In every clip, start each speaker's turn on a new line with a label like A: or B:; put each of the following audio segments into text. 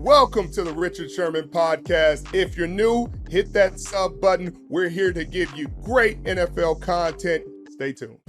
A: Welcome to the Richard Sherman podcast. If you're new, hit that sub button. We're here to give you great NFL content. Stay tuned.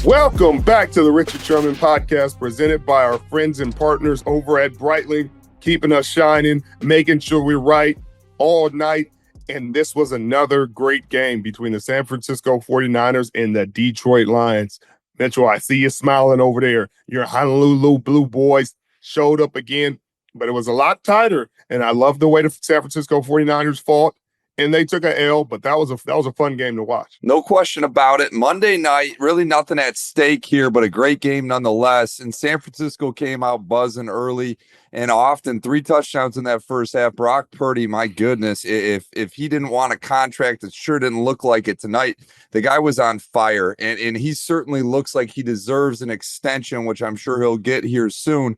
A: Welcome back to the Richard Sherman podcast, presented by our friends and partners over at Brightly, keeping us shining, making sure we're right all night. And this was another great game between the San Francisco 49ers and the Detroit Lions. Mitchell, I see you smiling over there. Your Honolulu Blue Boys showed up again, but it was a lot tighter. And I love the way the San Francisco 49ers fought, and they took an L, but that was a fun game to watch.
B: No question about it. Monday night, really nothing at stake here, but a great game nonetheless. And San Francisco came out buzzing early and often. 3 touchdowns in that first half. Brock Purdy, my goodness, if he didn't want a contract, it sure didn't look like it tonight. The guy was on fire, and he certainly looks like he deserves an extension, which I'm sure he'll get here soon.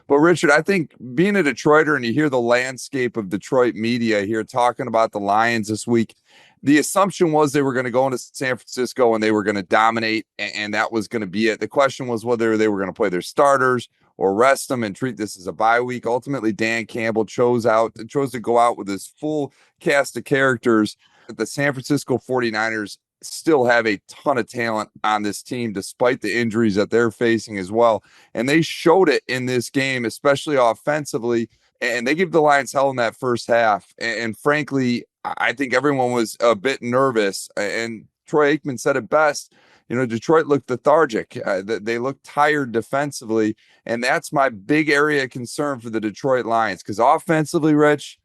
B: But Richard, I think being a Detroiter and you hear the landscape of Detroit media here talking about the Lions this week, the assumption was they were going to go into San Francisco and they were going to dominate, and that was going to be it. The question was whether they were going to play their starters or rest them and treat this as a bye week. Ultimately, Dan Campbell chose to go out with his full cast of characters. The San Francisco 49ers still have a ton of talent on this team, despite the injuries that they're facing as well. And they showed it in this game, especially offensively. And they gave the Lions hell in that first half. And frankly, I think everyone was a bit nervous. And Troy Aikman said it best. You know, Detroit looked lethargic. They looked tired defensively. And that's my big area of concern for the Detroit Lions. Because offensively, Rich,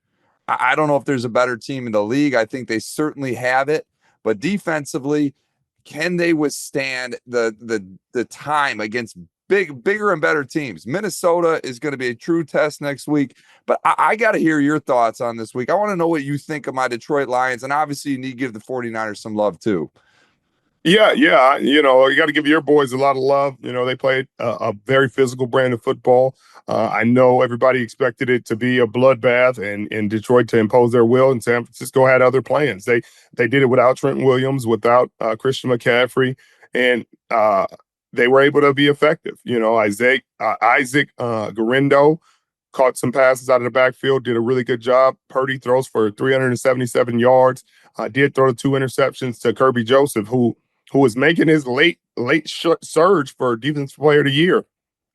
B: I don't know if there's a better team in the league. I think they certainly have it. But defensively, can they withstand the time against bigger and better teams? Minnesota is going to be a true test next week. But I got to hear your thoughts on this week. I want to know what you think of my Detroit Lions. And obviously, you need to give the 49ers some love, too.
A: Yeah. You know, you got to give your boys a lot of love. You know, they played a very physical brand of football. I know everybody expected it to be a bloodbath and Detroit to impose their will, and San Francisco had other plans. They did it without Trent Williams, without Christian McCaffrey, and they were able to be effective. You know, Isaac Guerendo caught some passes out of the backfield, did a really good job. Purdy throws for 377 yards. Did throw the 2 interceptions to Kirby Joseph, who is making his late surge for Defensive Player of the Year.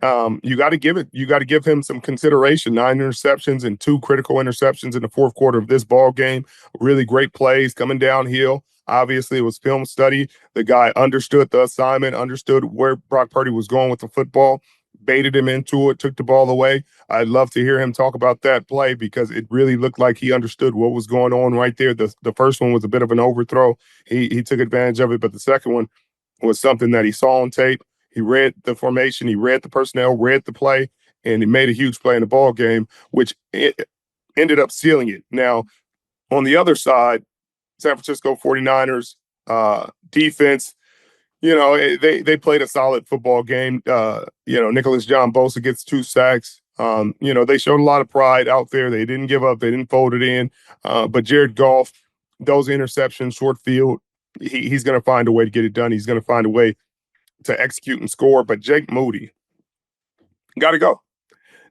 A: You got to give him some consideration. 9 interceptions and 2 critical interceptions in the fourth quarter of this ball game. Really great plays coming downhill. Obviously, it was film study. The guy understood the assignment, understood where Brock Purdy was going with the football, baited him into it, took the ball away. I'd love to hear him talk about that play because it really looked like he understood what was going on right there. The first one was a bit of an overthrow. He took advantage of it, but the second one was something that he saw on tape. He read the formation, he read the personnel, read the play, and he made a huge play in the ball game, which ended up sealing it. Now, on the other side, San Francisco 49ers defense, you know, they played a solid football game. You know, Nicholas John Bosa gets 2 sacks. You know, they showed a lot of pride out there. They didn't give up. They didn't fold it in. But Jared Goff, those interceptions, short field, he's going to find a way to get it done. He's going to find a way to execute and score. But Jake Moody got to go.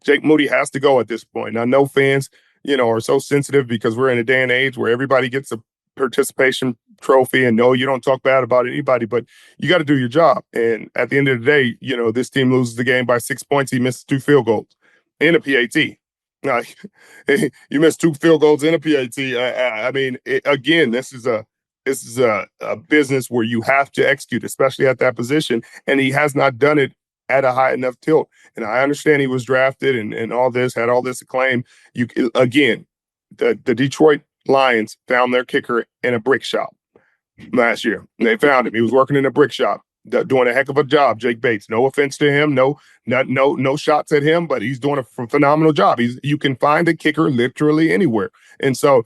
A: Jake Moody has to go at this point. Now, no fans, you know, are so sensitive because we're in a day and age where everybody gets a participation trophy, and no, you don't talk bad about anybody, but you got to do your job. And at the end of the day, you know, this team loses the game by 6 points. He misses 2 field goals in a PAT. You missed 2 field goals in a PAT. I mean, again, this is a business where you have to execute, especially at that position. And he has not done it at a high enough tilt. And I understand he was drafted and all this, had all this acclaim. The Detroit Lions found their kicker in a brick shop last year. They found him. He was working in a brick shop, doing a heck of a job. Jake Bates. No offense to him. No shots at him, but he's doing a phenomenal job. You can find a kicker literally anywhere. And so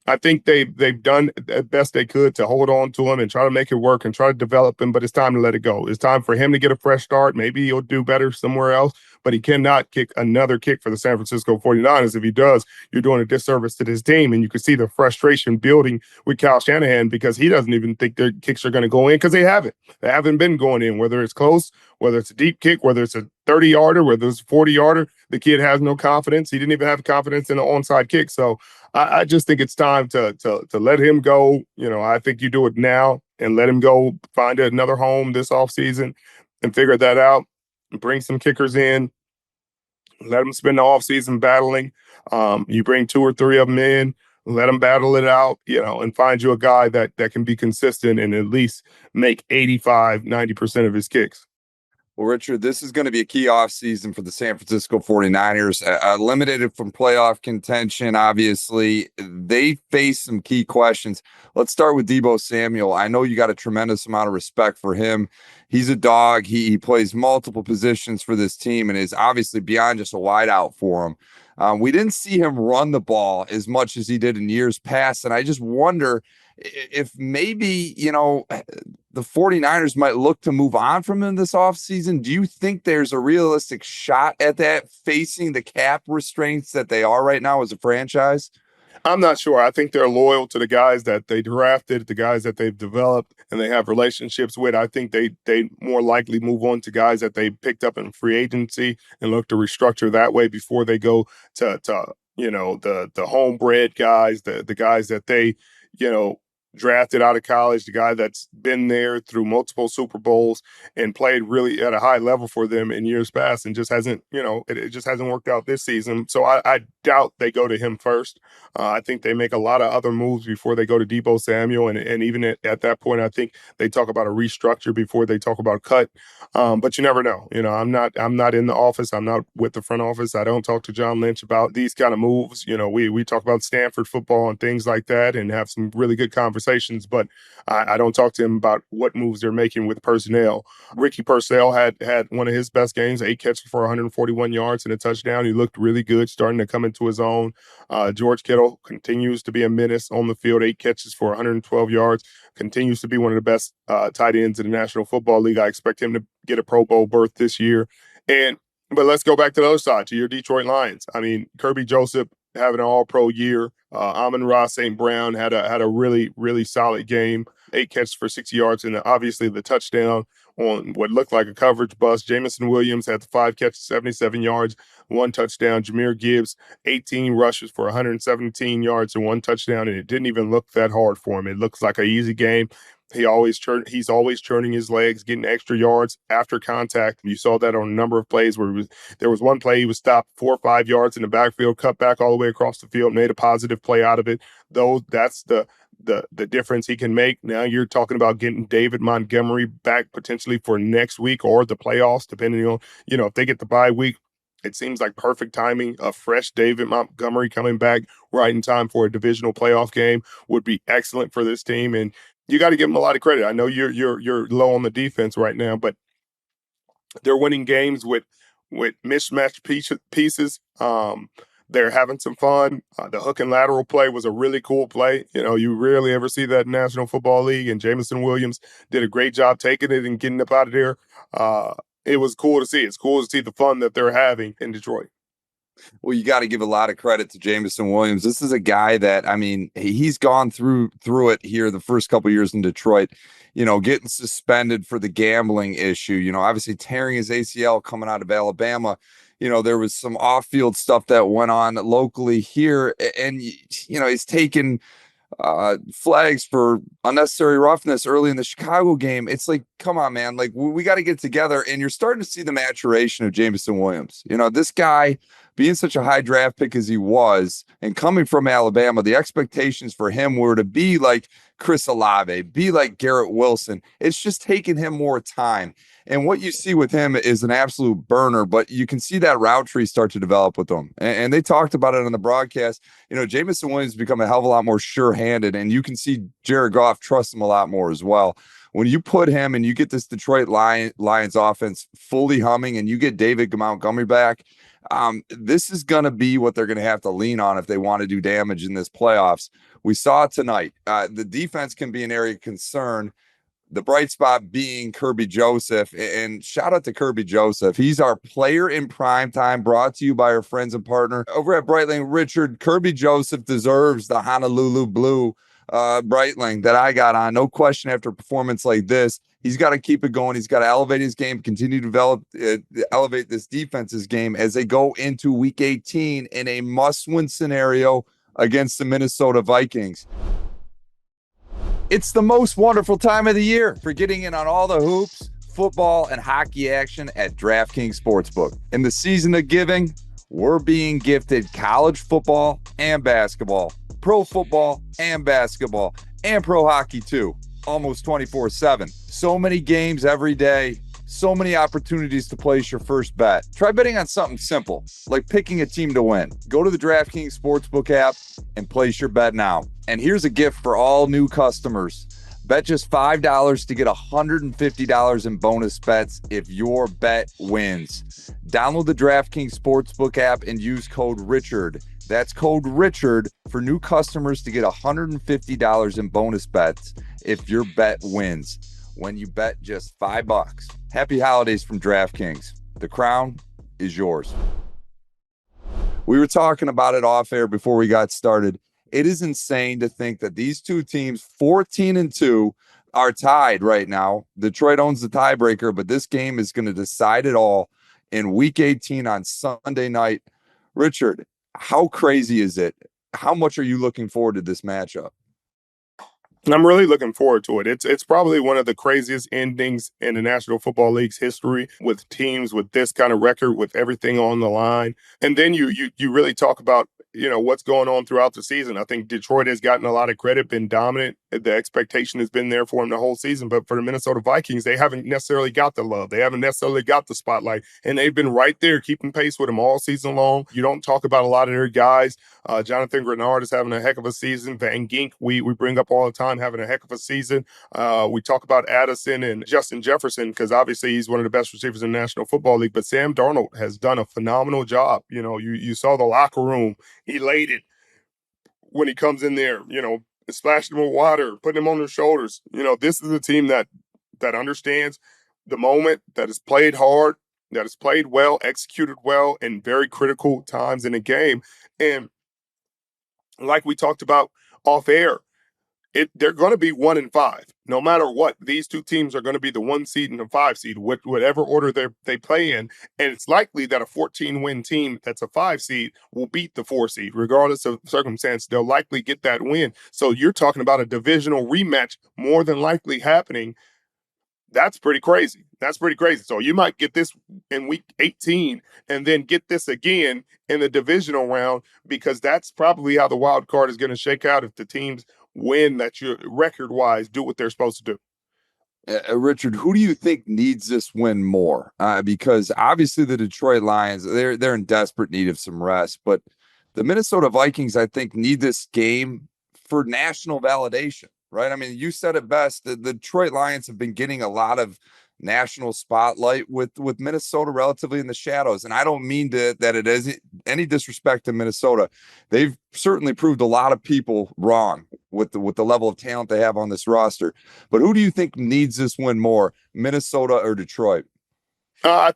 A: I think they've done the best they could to hold on to him and try to make it work and try to develop him, but it's time to let it go. It's time for him to get a fresh start. Maybe he'll do better somewhere else, but he cannot kick another kick for the San Francisco 49ers. If he does, you're doing a disservice to this team. And you can see the frustration building with Kyle Shanahan because he doesn't even think their kicks are going to go in because they haven't. They haven't been going in, whether it's close, whether it's a deep kick, whether it's a 30-yarder, whether it's a 40-yarder. The kid has no confidence. He didn't even have confidence in the onside kick. So I just think it's time to let him go. I think you do it now and let him go find another home this offseason and figure that out. Bring some kickers in. Let them spend the offseason battling. You bring 2 or 3 of them in. Let them battle it out, and find you a guy that can be consistent and at least make 85-90% of his kicks.
B: Well, Richard, this is going to be a key offseason for the San Francisco 49ers. Eliminated from playoff contention, obviously. They face some key questions. Let's start with Deebo Samuel. I know you got a tremendous amount of respect for him. He's a dog. He plays multiple positions for this team and is obviously beyond just a wideout for him. We didn't see him run the ball as much as he did in years past, and I just wonder if maybe, the 49ers might look to move on from him this offseason. Do you think there's a realistic shot at that facing the cap restraints that they are right now as a franchise?
A: I'm not sure. I think they're loyal to the guys that they drafted, the guys that they've developed, and they have relationships with. I think they more likely move on to guys that they picked up in free agency and look to restructure that way before they go to the homebred guys, the guys that they drafted out of college, the guy that's been there through multiple Super Bowls and played really at a high level for them in years past and just hasn't, it just hasn't worked out this season. So I doubt they go to him first. I think they make a lot of other moves before they go to Deebo Samuel. And even at that point, I think they talk about a restructure before they talk about cut. But you never know. I'm not in the office. I'm not with the front office. I don't talk to John Lynch about these kind of moves. We talk about Stanford football and things like that and have some really good conversations, but I don't talk to him about what moves they're making with personnel. Ricky Purcell had one of his best games, 8 catches for 141 yards and a touchdown. He looked really good, starting to come into his own. George Kittle continues to be a menace on the field, 8 catches for 112 yards, continues to be one of the best tight ends in the National Football League. I expect him to get a Pro Bowl berth this year. But let's go back to the other side, to your Detroit Lions. I mean, Kirby Joseph having an all-pro year. Amon-Ra St. Brown had a really, really solid game. 8 catches for 60 yards, and obviously the touchdown on what looked like a coverage bust. Jamison Williams had 5 catches, 77 yards, 1 touchdown. Jahmyr Gibbs, 18 rushes for 117 yards and 1 touchdown, and it didn't even look that hard for him. It looks like an easy game. He's always churning his legs, getting extra yards after contact. You saw that on a number of plays where there was one play he was stopped 4 or 5 yards in the backfield, cut back all the way across the field, made a positive play out of it. That's the difference he can make. Now you're talking about getting David Montgomery back potentially for next week or the playoffs, depending on, if they get the bye week. It seems like perfect timing. A fresh David Montgomery coming back right in time for a divisional playoff game would be excellent for this team. And you got to give them a lot of credit. I know you're low on the defense right now, but they're winning games with mismatched pieces. They're having some fun. The hook and lateral play was a really cool play. You rarely ever see that in National Football League, and Jamison Williams did a great job taking it and getting up out of there. It was cool to see. It's cool to see the fun that they're having in Detroit.
B: Well, you got to give a lot of credit to Jamison Williams. This is a guy that, he's gone through it here the first couple of years in Detroit, getting suspended for the gambling issue, obviously tearing his ACL coming out of Alabama. There was some off-field stuff that went on locally here, and, he's taken flags for unnecessary roughness early in the Chicago game. It's like, come on, man. Like, we got to get together. And you're starting to see the maturation of Jamison Williams. This guy being such a high draft pick as he was and coming from Alabama, the expectations for him were to be like Chris Olave, be like Garrett Wilson. It's just taken him more time. And what you see with him is an absolute burner, but you can see that route tree start to develop with him. And they talked about it on the broadcast. Jamison Williams become a hell of a lot more sure-handed, and you can see Jared Goff trust him a lot more as well. When you put him and you get this Detroit Lions offense fully humming and you get David Montgomery back, This is going to be what they're going to have to lean on if they want to do damage in this playoffs. We saw it tonight. The defense can be an area of concern. The bright spot being Kirby Joseph, and shout out to Kirby Joseph. He's our player in prime time, brought to you by our friends and partner over at Breitling. Richard, Kirby Joseph deserves the Honolulu Blue Breitling that I got on. No question after a performance like this. He's got to keep it going. He's got to elevate his game, continue to elevate this defense's game as they go into week 18 in a must-win scenario against the Minnesota Vikings. It's the most wonderful time of the year for getting in on all the hoops, football, and hockey action at DraftKings Sportsbook. In the season of giving, we're being gifted college football and basketball, pro football and basketball, and pro hockey too, almost 24/7. So many games every day, so many opportunities to place your first bet. Try betting on something simple, like picking a team to win. Go to the DraftKings Sportsbook app and place your bet now. And here's a gift for all new customers. Bet just $5 to get $150 in bonus bets if your bet wins. Download the DraftKings Sportsbook app and use code Richard. That's code Richard for new customers to get $150 in bonus bets if your bet wins. When you bet just $5. Happy holidays from DraftKings. The crown is yours. We were talking about it off air before we got started. It is insane to think that these two teams, 14-2, are tied right now. Detroit owns the tiebreaker, but this game is going to decide it all in week 18 on Sunday night. Richard, how crazy is it? How much are you looking forward to this matchup?
A: I'm really looking forward to it. It's probably one of the craziest endings in the National Football League's history, with teams with this kind of record, with everything on the line. And then you really talk about, what's going on throughout the season. I think Detroit has gotten a lot of credit, been dominant. The expectation has been there for them the whole season. But for the Minnesota Vikings, they haven't necessarily got the love. They haven't necessarily got the spotlight. And they've been right there keeping pace with them all season long. You don't talk about a lot of their guys. Jonathan Grenard is having a heck of a season. Van Gink, we bring up all the time, having a heck of a season. We talk about Addison and Justin Jefferson because obviously he's one of the best receivers in the National Football League. But Sam Darnold has done a phenomenal job. You saw the locker room elated when he comes in there, splashing him with water, putting him on their shoulders. This is a team that understands the moment, that has played hard, that has played well, executed well in very critical times in the game. And like we talked about off air, they're going to be 1-5 no matter what. These two teams are going to be the 1 seed and the 5 seed, whatever order they play in. And it's likely that a 14-win team that's a 5 seed will beat the 4 seed, regardless of circumstance. They'll likely get that win. So you're talking about a divisional rematch more than likely happening. That's pretty crazy. So you might get this in week 18 and then get this again in the divisional round, because that's probably how the wild card is going to shake out if the teams win that you record-wise do what they're supposed to do.
B: Richard, who do you think needs this win more? Because obviously the Detroit Lions, they're in desperate need of some rest, but the Minnesota Vikings, I think, need this game for national validation, right? I mean, you said it best. The Detroit Lions have been getting a lot of national spotlight with Minnesota relatively in the shadows. And I don't mean that it is any disrespect to Minnesota. They've certainly proved a lot of people wrong with the level of talent they have on this roster. But who do you think needs this win more, Minnesota or Detroit?
A: I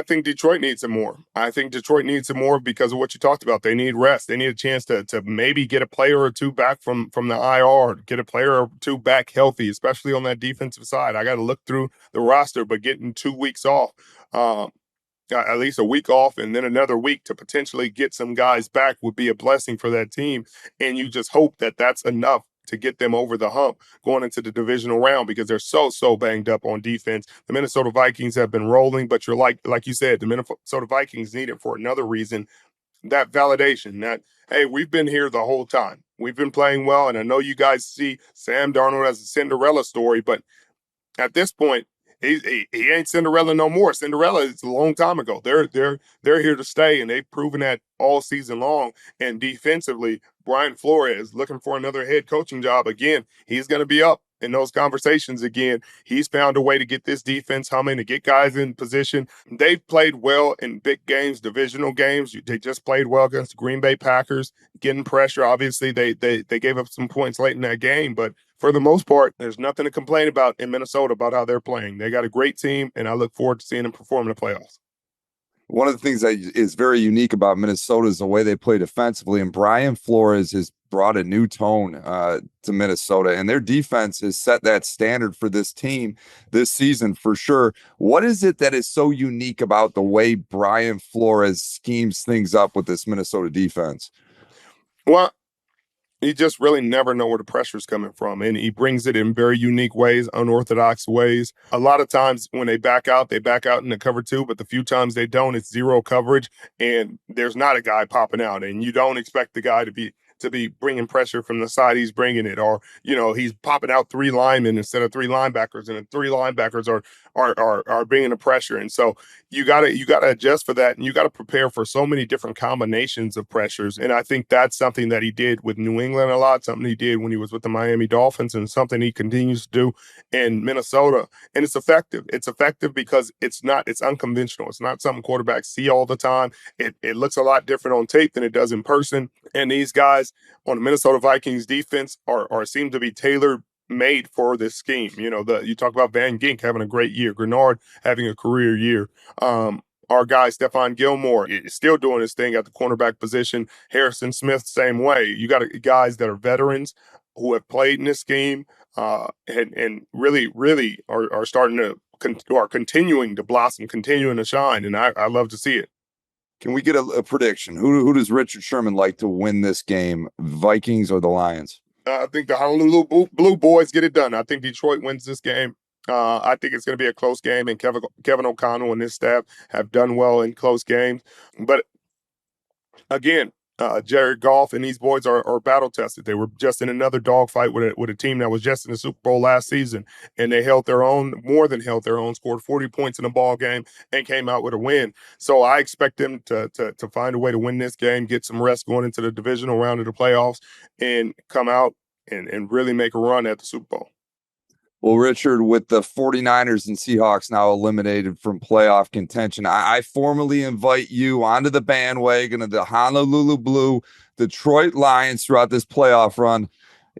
A: think Detroit needs it more. I think Detroit needs it more because of what you talked about. They need rest. They need a chance to maybe get a player or two back from the IR, get a player or two back healthy, especially on that defensive side. I got to look through the roster, but getting 2 weeks off, at least a week off and then another week to potentially get some guys back would be a blessing for that team. And you just hope that that's enough to get them over the hump going into the divisional round, because they're so banged up on defense. The Minnesota Vikings have been rolling, but you're like you said, the Minnesota Vikings need it for another reason, that validation that, hey, we've been here the whole time. We've been playing well, and I know you guys see Sam Darnold as a Cinderella story, but at this point, he ain't Cinderella no more. Cinderella is a long time ago. They're here to stay, and they've proven that all season long. And defensively, Brian Flores looking for another head coaching job again. He's going to be up in those conversations again. He's found a way to get this defense humming, to get guys in position. They've played well in big games, divisional games. They just played well against the Green Bay Packers, getting pressure. Obviously, they gave up some points late in that game, but for the most part, there's nothing to complain about in Minnesota about how they're playing. They got a great team, and I look forward to seeing them perform in the playoffs.
B: One of the things that is very unique about Minnesota is the way they play defensively, and Brian Flores has brought a new tone to Minnesota, and their defense has set that standard for this team this season for sure. What is it that is so unique about the way Brian Flores schemes things up with this Minnesota defense?
A: Well, you just really never know where the pressure's coming from. And he brings it in very unique ways, unorthodox ways. A lot of times when they back out in the cover two, but the few times they don't, it's zero coverage. And there's not a guy popping out. And you don't expect the guy to be bringing pressure from the side he's bringing it, or he's popping out three linemen instead of three linebackers, and the three linebackers are bringing the pressure. And so you gotta adjust for that, and you gotta prepare for so many different combinations of pressures. And I think that's something that he did with New England a lot, something he did when he was with the Miami Dolphins, and something he continues to do in Minnesota. And it's effective. It's effective because it's unconventional. It's not something quarterbacks see all the time. It looks a lot different on tape than it does in person. And these guys on the Minnesota Vikings defense are seem to be tailored made for this scheme. You talk about Van Gink having a great year, Grenard having a career year. Our guy Stephon Gilmore is still doing his thing at the cornerback position. Harrison Smith, same way. You got guys that are veterans who have played in this scheme and really are starting to are continuing to blossom, continuing to shine, and I love to see it.
B: Can we get a prediction? Who does Richard Sherman like to win this game, Vikings or the Lions?
A: I think the Honolulu Blue Boys get it done. I think Detroit wins this game. I think it's going to be a close game, and Kevin O'Connell and his staff have done well in close games. But again, Jared Goff and these boys are battle tested. They were just in another dogfight with a team that was just in the Super Bowl last season, and they held their own, more than held their own, scored 40 points in the ball game, and came out with a win. So I expect them to find a way to win this game, get some rest going into the divisional round of the playoffs, and come out and really make a run at the Super Bowl.
B: Well, Richard, with the 49ers and Seahawks now eliminated from playoff contention, I formally invite you onto the bandwagon of the Honolulu Blue Detroit Lions throughout this playoff run.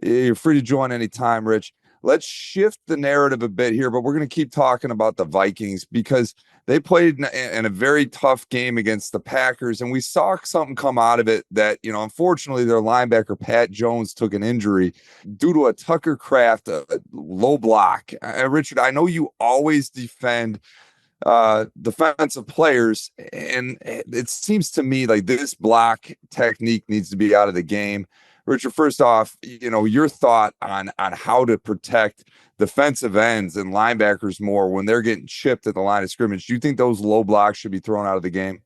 B: You're free to join anytime, Rich. Let's shift the narrative a bit here, but we're going to keep talking about the Vikings because they played in a very tough game against the Packers, and we saw something come out of it that, unfortunately, their linebacker, Pat Jones, took an injury due to a Tucker Kraft low block. Richard, I know you always defend defensive players, and it seems to me like this block technique needs to be out of the game. Richard, first off, your thought on how to protect defensive ends and linebackers more when they're getting chipped at the line of scrimmage. Do you think those low blocks should be thrown out of the game?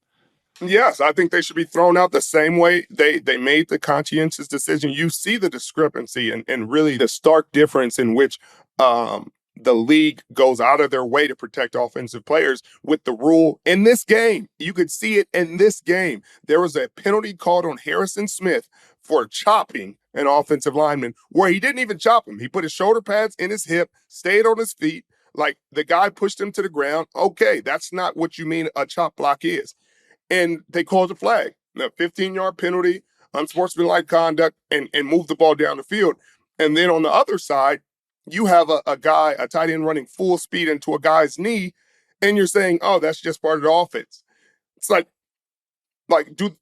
A: Yes, I think they should be thrown out the same way they made the conscientious decision. You see the discrepancy and really the stark difference in which the league goes out of their way to protect offensive players with the rule in this game. You could see it in this game. There was a penalty called on Harrison Smith for chopping an offensive lineman where he didn't even chop him. He put his shoulder pads in his hip, stayed on his feet, like the guy pushed him to the ground. Okay, that's not what you mean a chop block is. And they called a flag, a 15-yard penalty, unsportsmanlike conduct, and moved the ball down the field. And then on the other side, you have a guy, a tight end running full speed into a guy's knee, and you're saying, oh, that's just part of the offense. It's like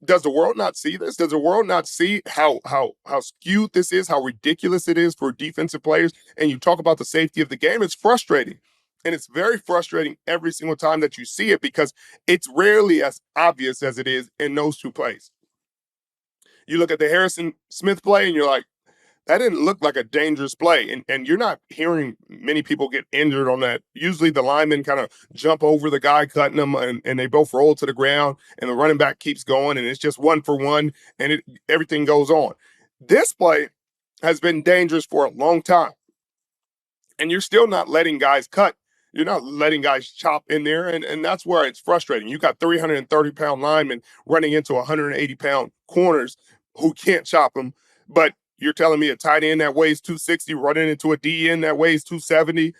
A: does the world not see this? Does the world not see how skewed this is, how ridiculous it is for defensive players? And you talk about the safety of the game. It's frustrating. And it's very frustrating every single time that you see it because it's rarely as obvious as it is in those two plays. You look at the Harrison Smith play and you're like, that didn't look like a dangerous play. And you're not hearing many people get injured on that. Usually the linemen kind of jump over the guy cutting them and they both roll to the ground and the running back keeps going and it's just 1-for-1 and everything goes on. This play has been dangerous for a long time. And you're still not letting guys cut. You're not letting guys chop in there, and that's where it's frustrating. You got 330-pound linemen running into 180-pound corners who can't chop them, but You're telling me a tight end that weighs 260 running into a D end that weighs 270,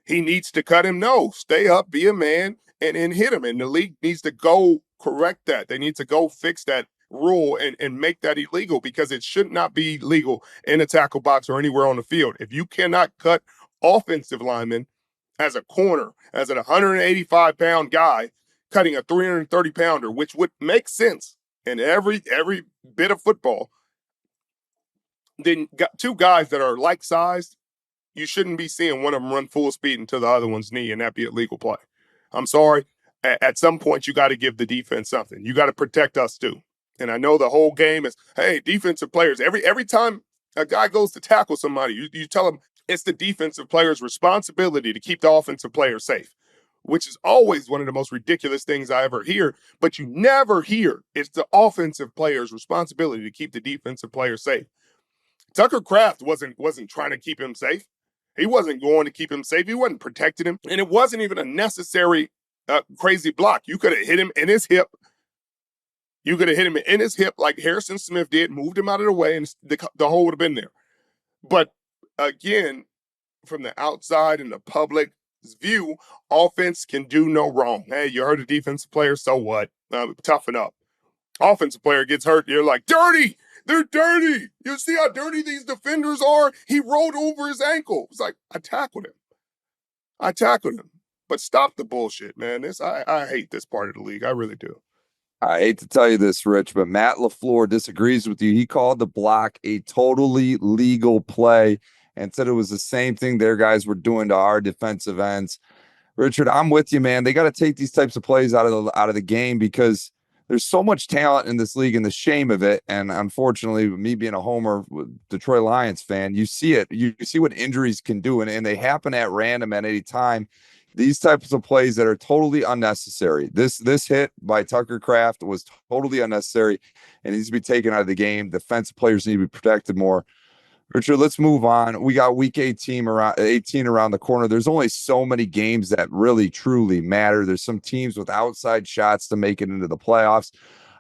A: he needs to cut him? No, stay up, be a man, and hit him. And the league needs to go correct that. They need to go fix that rule and make that illegal, because it should not be legal in a tackle box or anywhere on the field. If you cannot cut offensive linemen as a corner, as an 185-pound guy cutting a 330-pounder, which would make sense in every bit of football, then got two guys that are like sized, you shouldn't be seeing one of them run full speed into the other one's knee and that be a legal play. I'm sorry. At some point, you got to give the defense something. You got to protect us too. And I know the whole game is, hey, defensive players. Every time a guy goes to tackle somebody, you tell him it's the defensive player's responsibility to keep the offensive player safe, which is always one of the most ridiculous things I ever hear. But you never hear it's the offensive player's responsibility to keep the defensive player safe. Tucker Kraft wasn't trying to keep him safe. He wasn't going to keep him safe. He wasn't protecting him. And it wasn't even a necessary crazy block. You could have hit him in his hip. You could have hit him in his hip like Harrison Smith did, moved him out of the way, and the hole would have been there. But again, from the outside and the public's view, offense can do no wrong. Hey, you hurt a defensive player, so what? Toughen up. Offensive player gets hurt, you're like, dirty! They're dirty. You see how dirty these defenders are? He rolled over his ankle. It's like, I tackled him. But stop the bullshit, man. I hate this part of the league. I really do.
B: I hate to tell you this, Rich, but Matt LaFleur disagrees with you. He called the block a totally legal play and said it was the same thing their guys were doing to our defensive ends. Richard, I'm with you, man. They got to take these types of plays out of the game, because there's so much talent in this league, and the shame of it. And unfortunately, me being a homer Detroit Lions fan, you see it. You see what injuries can do, and they happen at random at any time. These types of plays that are totally unnecessary. This hit by Tucker Kraft was totally unnecessary and needs to be taken out of the game. Defensive players need to be protected more. Richard, let's move on. We got week 18 around the corner. There's only so many games that really, truly matter. There's some teams with outside shots to make it into the playoffs.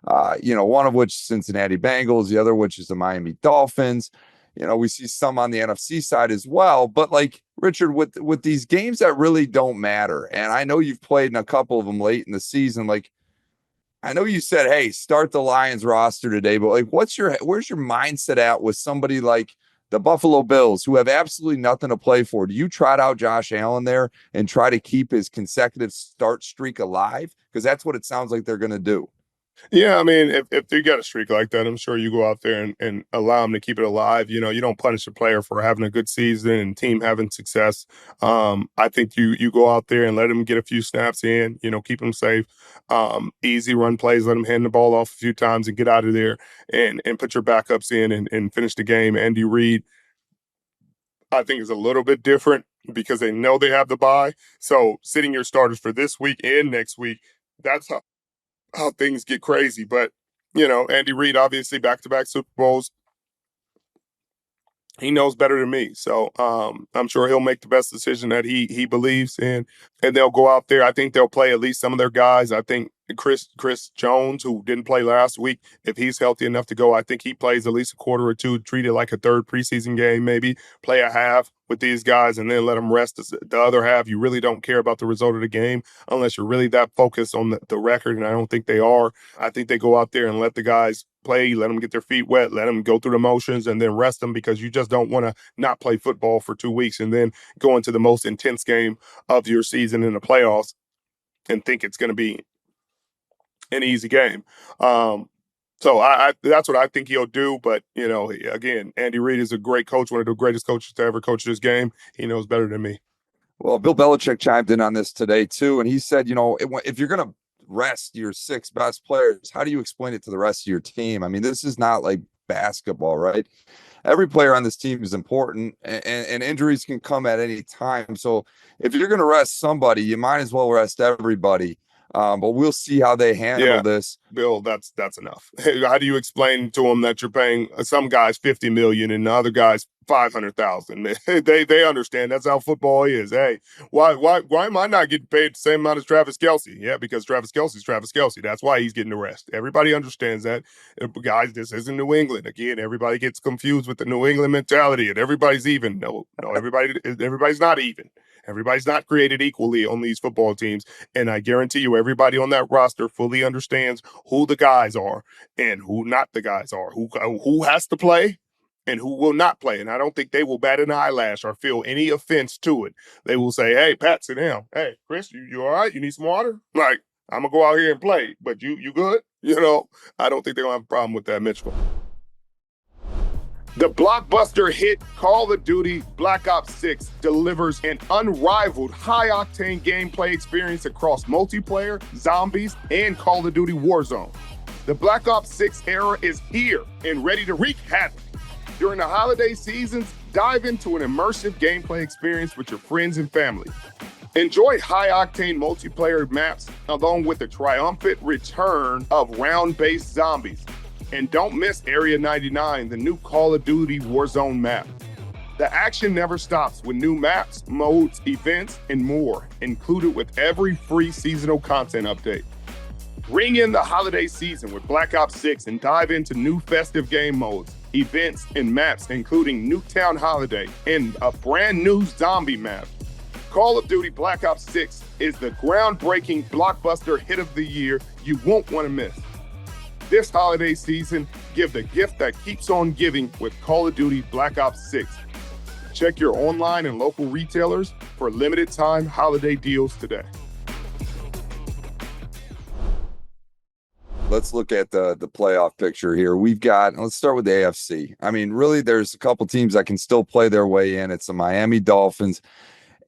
B: One of which Cincinnati Bengals, the other which is the Miami Dolphins. We see some on the NFC side as well. But like, Richard, with these games that really don't matter, and I know you've played in a couple of them late in the season, like, I know you said, hey, start the Lions roster today, but like, where's your mindset at with somebody like the Buffalo Bills, who have absolutely nothing to play for? Do you trot out Josh Allen there and try to keep his consecutive start streak alive? Because that's what it sounds like they're going to do.
A: Yeah, I mean, if they got a streak like that, I'm sure you go out there and allow them to keep it alive. You don't punish a player for having a good season and team having success. I think you go out there and let them get a few snaps in, keep them safe. Easy run plays, let them hand the ball off a few times and get out of there and put your backups in and finish the game. Andy Reid, I think, is a little bit different because they know they have the bye. So sitting your starters for this week and next week, that's how things get crazy. But, Andy Reid, obviously back-to-back Super Bowls, he knows better than me. So I'm sure he'll make the best decision that he believes in, and they'll go out there. I think they'll play at least some of their guys. I think Chris Jones, who didn't play last week, if he's healthy enough to go, I think he plays at least a quarter or two, treat it like a third preseason game, maybe play a half with these guys and then let them rest the other half. You really don't care about the result of the game unless you're really that focused on the record, and I don't think they are. I think they go out there and let the guys play, let them get their feet wet, let them go through the motions, and then rest them, because you just don't want to not play football for 2 weeks and then go into the most intense game of your season in the playoffs and think it's going to be an easy game. So I that's what I think he'll do. But, again, Andy Reid is a great coach, one of the greatest coaches to ever coach this game. He knows better than me.
B: Well, Bill Belichick chimed in on this today too, and he said, if you're going to rest your 6 best players, how do you explain it to the rest of your team? I mean, this is not like basketball, right? Every player on this team is important, and injuries can come at any time. So if you're going to rest somebody, you might as well rest everybody. But we'll see how they handle this.
A: Bill, that's enough. How do you explain to them that you're paying some guys $50 million and the other guys $500,000? They understand that's how football is. Hey, why am I not getting paid the same amount as Travis Kelce? Yeah, because Travis Kelce's Travis Kelce. That's why he's getting the rest. Everybody understands that. Guys, this isn't New England. Again, everybody gets confused with the New England mentality and everybody's even. No, everybody's not even. Everybody's not created equally on these football teams. And I guarantee you, everybody on that roster fully understands who the guys are and who not the guys are, who has to play and who will not play. And I don't think they will bat an eyelash or feel any offense to it. They will say, hey, Pat, sit down. Hey, Chris, you all right? You need some water? Like, I'm going to go out here and play, but you good? I don't think they're going to have a problem with that, Mitchell. The blockbuster hit Call of Duty Black Ops 6 delivers an unrivaled high-octane gameplay experience across multiplayer, zombies, and Call of Duty Warzone. The Black Ops 6 era is here and ready to wreak havoc. During the holiday seasons, dive into an immersive gameplay experience with your friends and family. Enjoy high-octane multiplayer maps along with the triumphant return of round-based zombies. And don't miss Area 99, the new Call of Duty Warzone map. The action never stops with new maps, modes, events, and more, included with every free seasonal content update. Ring in the holiday season with Black Ops 6 and dive into new festive game modes, events, and maps, including Nuketown Holiday and a brand new zombie map. Call of Duty Black Ops 6 is the groundbreaking blockbuster hit of the year you won't want to miss. This holiday season, give the gift that keeps on giving with Call of Duty Black Ops 6. Check your online and local retailers for limited time holiday deals today.
B: Let's look at the playoff picture here. Let's start with the AFC. I mean, really, there's a couple teams that can still play their way in. It's the Miami Dolphins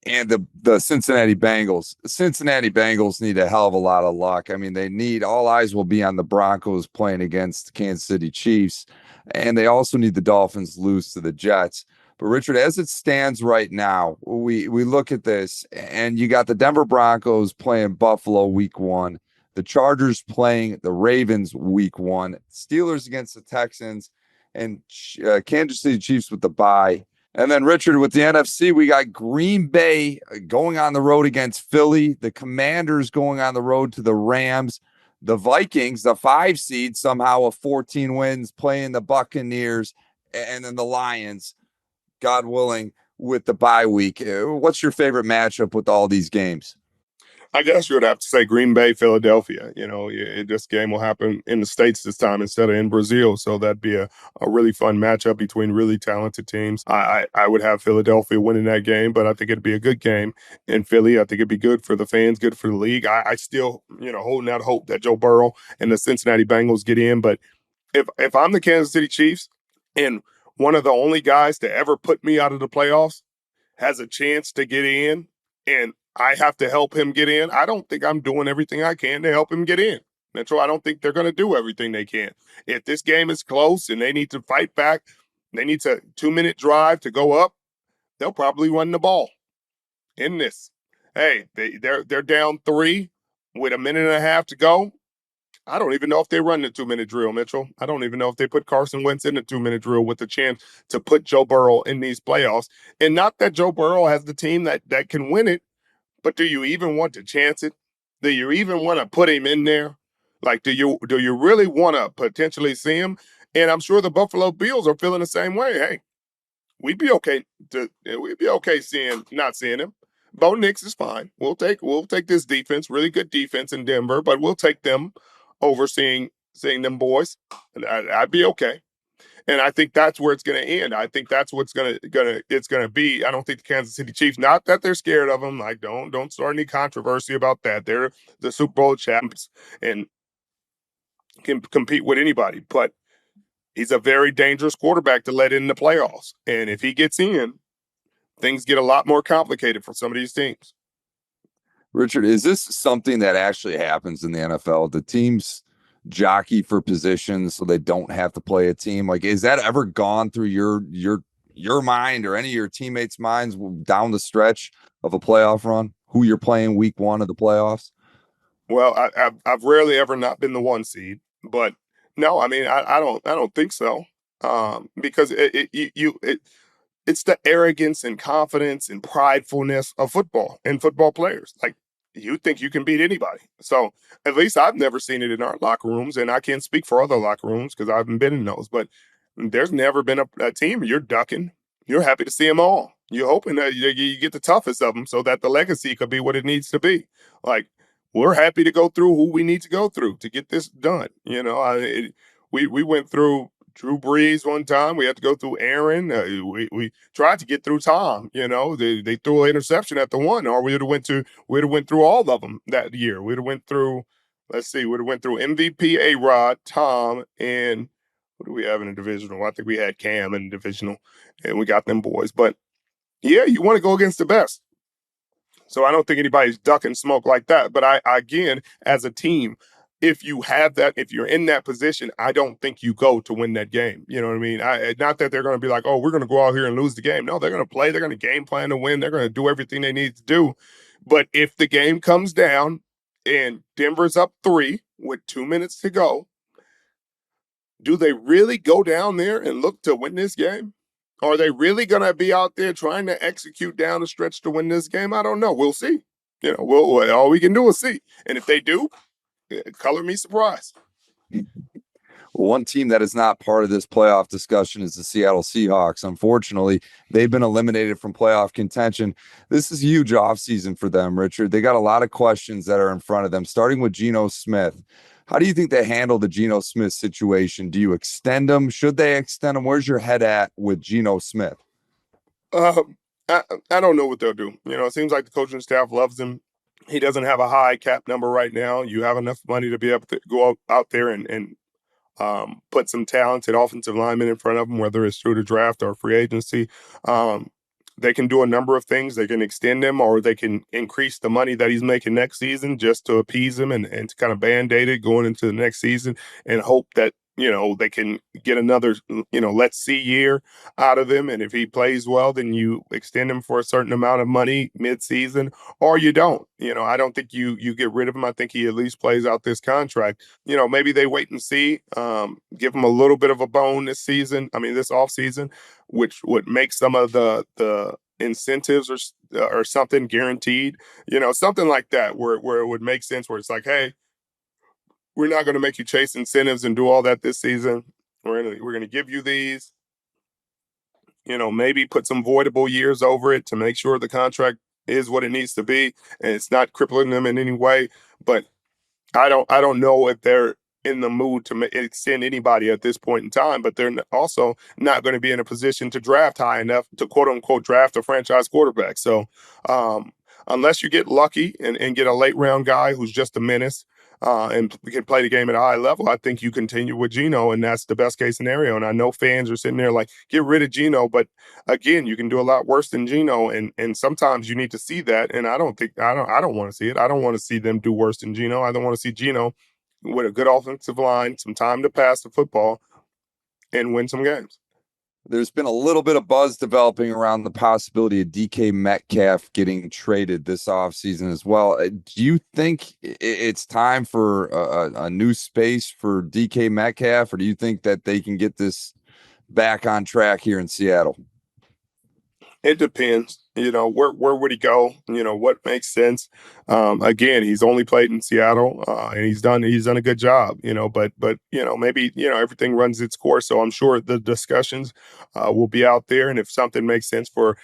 B: and the Cincinnati Bengals. The Cincinnati Bengals need a hell of a lot of luck. I mean, all eyes will be on the Broncos playing against the Kansas City Chiefs, and they also need the Dolphins lose to the Jets. But Richard, as it stands right now, we look at this, and you got the Denver Broncos playing Buffalo week 1, the Chargers playing the Ravens week 1, Steelers against the Texans, and Kansas City Chiefs with the bye. And then, Richard, with the NFC, we got Green Bay going on the road against Philly, the Commanders going on the road to the Rams, the Vikings, the 5 seed, somehow with 14 wins, playing the Buccaneers, and then the Lions, God willing, with the bye week. What's your favorite matchup with all these games?
A: I guess you would have to say Green Bay, Philadelphia. This game will happen in the States this time instead of in Brazil. So that'd be a really fun matchup between really talented teams. I would have Philadelphia winning that game, but I think it'd be a good game in Philly. I think it'd be good for the fans, good for the league. I still, holding out hope that Joe Burrow and the Cincinnati Bengals get in. But if I'm the Kansas City Chiefs and one of the only guys to ever put me out of the playoffs has a chance to get in and I have to help him get in, I don't think I'm doing everything I can to help him get in. Metro, I don't think they're going to do everything they can. If this game is close and they need to fight back, they need a 2-minute drive to go up, they'll probably run the ball in this. Hey, they're down 3 with a minute and a half to go. I don't even know if they run the 2-minute drill, Mitchell. I don't even know if they put Carson Wentz in the 2-minute drill with the chance to put Joe Burrow in these playoffs. And not that Joe Burrow has the team that can win it, but do you even want to chance it? Do you even want to put him in there? Like, do you really want to potentially see him? And I'm sure the Buffalo Bills are feeling the same way. Hey, we'd be okay not seeing him. Bo Nix is fine. We'll take this defense, really good defense in Denver, but we'll take them over seeing them boys. And I'd be okay. And I think that's where it's going to end. I think that's what's going to be. I don't think the Kansas City Chiefs, not that they're scared of them. Like, don't start any controversy about that. They're the Super Bowl champs and can compete with anybody. But he's a very dangerous quarterback to let in the playoffs. And if he gets in, things get a lot more complicated for some of these teams.
B: Richard, is this something that actually happens in the NFL? The teams jockey for positions so they don't have to play a team? Like, is that ever gone through your mind or any of your teammates' minds down the stretch of a playoff run? Who you're playing week 1 of the playoffs?
A: Well, I've rarely ever not been the one seed, but no, I mean, I don't think so. Because it's the arrogance and confidence and pridefulness of football and football players. Like you think you can beat anybody. So at least I've never seen it in our locker rooms, and I can't speak for other locker rooms because I haven't been in those. But there's never been a team you're ducking. You're happy to see them all. You're hoping that you get the toughest of them so that the legacy could be what it needs to be. Like we're happy to go through who we need to go through to get this done. We went through Drew Brees one time. We had to go through Aaron. We tried to get through Tom. They threw an interception at the one, or we'd have went through all of them that year. We'd have went through. Let's see. We'd have went through MVP A Rod, Tom, and what do we have in the divisional? I think we had Cam in the divisional, and we got them boys. But yeah, you want to go against the best. So I don't think anybody's ducking smoke like that. But again, as a team, if you have that, if you're in that position, I don't think you go to win that game. You know what I mean? Not that they're going to be like, oh, we're going to go out here and lose the game. No, they're going to play. They're going to game plan to win. They're going to do everything they need to do. But if the game comes down and Denver's up 3 with 2 minutes to go, do they really go down there and look to win this game? Are they really going to be out there trying to execute down the stretch to win this game? I don't know. We'll see. All we can do is see. And if they do, color me surprised.
B: One team that is not part of this playoff discussion is the Seattle Seahawks. Unfortunately, they've been eliminated from playoff contention. This is a huge offseason for them, Richard. They got a lot of questions that are in front of them, starting with Geno Smith. How do you think they handle the Geno Smith situation? Do you extend him? Should they extend him? Where's your head at with Geno Smith?
A: I don't know what they'll do. It seems like the coaching staff loves him. He doesn't have a high cap number right now. You have enough money to be able to go out there and put some talented offensive linemen in front of them, whether it's through the draft or free agency. They can do a number of things. They can extend him, or they can increase the money that he's making next season just to appease him and to kind of band-aid it going into the next season and hope that, they can get another, let's see year out of him. And if he plays well, then you extend him for a certain amount of money mid-season, or you don't. I don't think you get rid of him. I think he at least plays out this contract. Maybe they wait and see, give him a little bit of a bone this season. I mean, this offseason, which would make some of the incentives or something guaranteed, something like that, where it would make sense, where it's like, hey, we're not going to make you chase incentives and do all that this season. We're going to give you these, maybe put some voidable years over it to make sure the contract is what it needs to be and it's not crippling them in any way. But I don't know if they're in the mood to extend anybody at this point in time, but they're also not going to be in a position to draft high enough to quote unquote draft a franchise quarterback. So unless you get lucky and get a late round guy who's just a menace, and can play the game at a high level, I think you continue with Geno, and that's the best case scenario. And I know fans are sitting there like, get rid of Geno, but again, you can do a lot worse than Geno, and sometimes you need to see that. And I don't want to see it. I don't want to see them do worse than Geno. I don't want to see Geno with a good offensive line, some time to pass the football, and win some games.
B: There's been a little bit of buzz developing around the possibility of DK Metcalf getting traded this offseason as well. Do you think it's time for a new space for DK Metcalf, or do you think that they can get this back on track here in Seattle?
A: It depends. Where would he go? What makes sense? Again, he's only played in Seattle, and he's done a good job. But maybe everything runs its course. So I'm sure the discussions will be out there, and if something makes sense for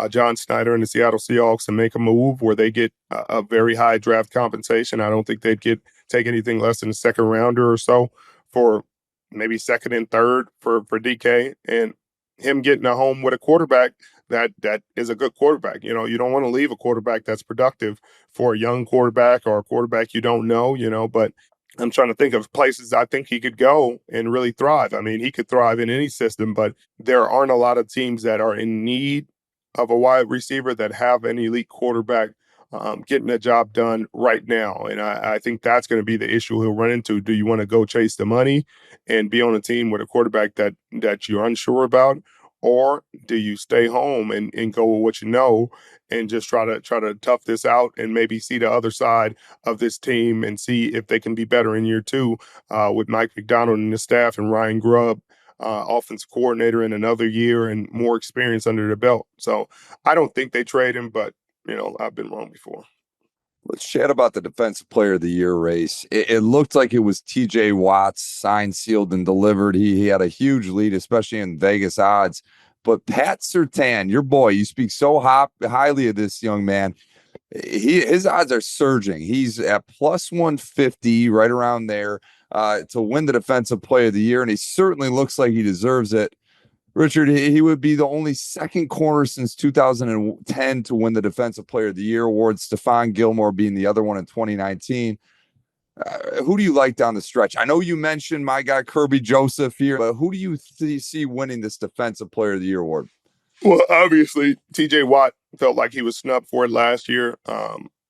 A: John Snyder and the Seattle Seahawks to make a move where they get a very high draft compensation, I don't think they'd take anything less than a second rounder or so for maybe second and third for DK, and him getting a home with a quarterback that is a good quarterback. You don't want to leave a quarterback that's productive for a young quarterback or a quarterback you don't know, but I'm trying to think of places I think he could go and really thrive. I mean, he could thrive in any system, but there aren't a lot of teams that are in need of a wide receiver that have an elite quarterback getting the job done right now. And I think that's going to be the issue he'll run into. Do you want to go chase the money and be on a team with a quarterback that you're unsure about? or do you stay home and go with what you know and just try to tough this out and maybe see the other side of this team and see if they can be better in year two with Mike McDonald and the staff and Ryan Grubb, offensive coordinator in another year and more experience under the belt. So I don't think they trade him, but I've been wrong before.
B: Let's chat about the defensive player of the year race. It looked like it was TJ Watt, signed, sealed, and delivered. He had a huge lead, especially in Vegas odds. But Pat Surtain, your boy, you speak so highly of this young man. His odds are surging. He's at plus 150, right around there, to win the defensive player of the year. And he certainly looks like he deserves it. Richard, he would be the only second corner since 2010 to win the Defensive Player of the Year award, Stephon Gilmore being the other one in 2019. Who do you like down the stretch? I know you mentioned my guy Kirby Joseph here, but who do you see winning this Defensive Player of the Year award?
A: Well, obviously, TJ Watt felt like he was snubbed for it last year.